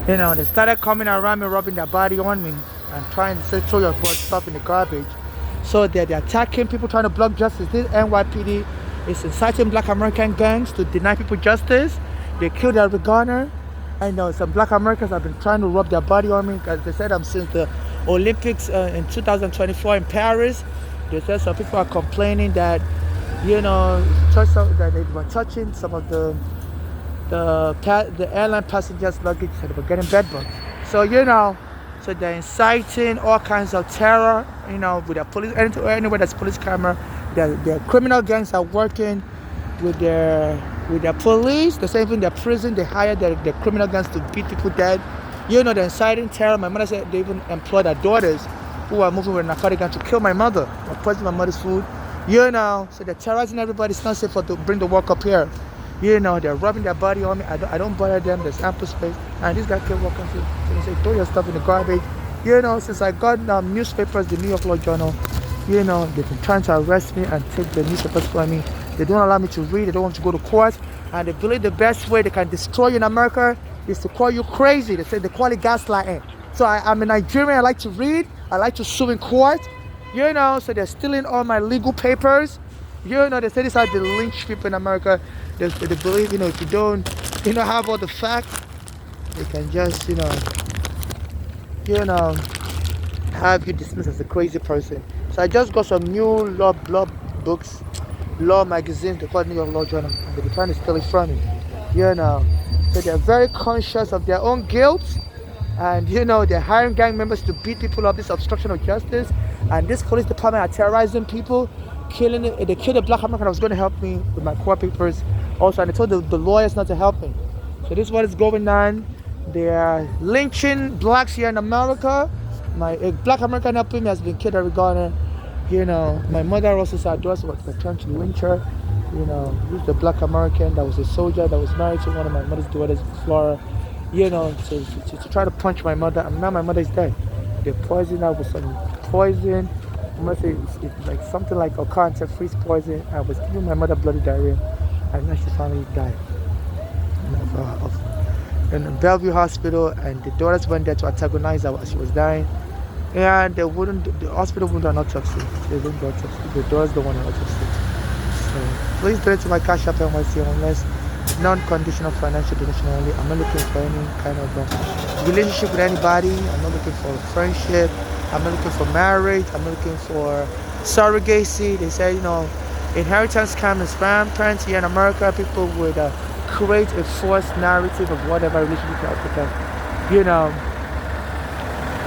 You know, they started coming around me, rubbing their body on me, and trying to say, throw your butt stuff in the garbage. So they're attacking people trying to block justice. This NYPD is inciting black American gangs to deny people justice. They killed Eric Garner. I know some black Americans have been trying to rub their body on me because they said I'm since the Olympics in 2024 in Paris. They said some people are complaining that, you know, that they were touching some of the airline passengers' luggage and they were getting bed bugs. So, you know, so they're inciting all kinds of terror, you know, with their police, anywhere there's police camera. Their criminal gangs are working with their police. The same thing, their prison, they hire their criminal gangs to beat people dead. You know, they're inciting terror. My mother said they even employed their daughters who are moving with narcotic gangs to kill my mother or poison my mother's food. You know, so they're terrorizing everybody. It's not safe to bring the work up here. You know, they're rubbing their body on me. I don't bother them. There's ample space. And this guy kept walking through. So they say, throw your stuff in the garbage. You know, since I got newspapers, the New York Law Journal, you know, they've been trying to arrest me and take the newspapers from me. They don't allow me to read. They don't want to go to court. And they believe the best way they can destroy you in America is to call you crazy. They say they call it gaslighting. So I'm a Nigerian. I like to read. I like to sue in court. You know, so they're stealing all my legal papers. You know, they say this is how they lynch people in America. They believe, you know, if you don't, you know, have all the facts, they can just, you know, have you dismissed as a crazy person. So I just got some new law books, law magazines. They call it New York Law Journal, and they're trying to steal it from me. You know, so they're very conscious of their own guilt, and you know, they're hiring gang members to beat people up. This obstruction of justice, and this police department are terrorizing people. They killed a black American that was going to help me with my court papers also, and they told the lawyers not to help me. So this is what is going on. They are lynching blacks here in America. A black American helping me has been killed at Ghana. You know, my mother also said was trying to lynch her. You know, who's the black American that was a soldier that was married to one of my mother's daughters in Florida. You know, to try to punch my mother, and now my mother is dead. They poisoned her with some poison. I must say it's like something like a freeze poison. I was giving my mother bloody diarrhea, and then she finally died in Bellevue Hospital. And the daughters went there to antagonize her while she was dying, and the hospital wouldn't do an autopsy. They didn't do autopsy. The daughters don't want an autopsy. So please donate to my Cash App NYC unless non-conditional financial donation only. I'm not looking for any kind of relationship with anybody. I'm not looking for friendship. I'm not looking for marriage. I'm not looking for surrogacy. They say, you know, inheritance scam is rampant here in America. People would create a false narrative of whatever relationship you have with them, you know,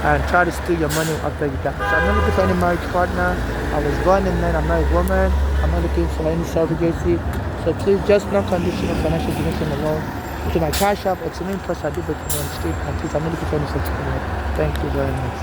and try to steal your money after you die. So I'm not looking for any marriage partner. I was born a man. I'm not a woman. I'm not looking for any surrogacy. So please, just non-conditional financial donation alone to my Cash App or to me in person. I do it on the street. And please, I'm not looking for any such. Thank you very much.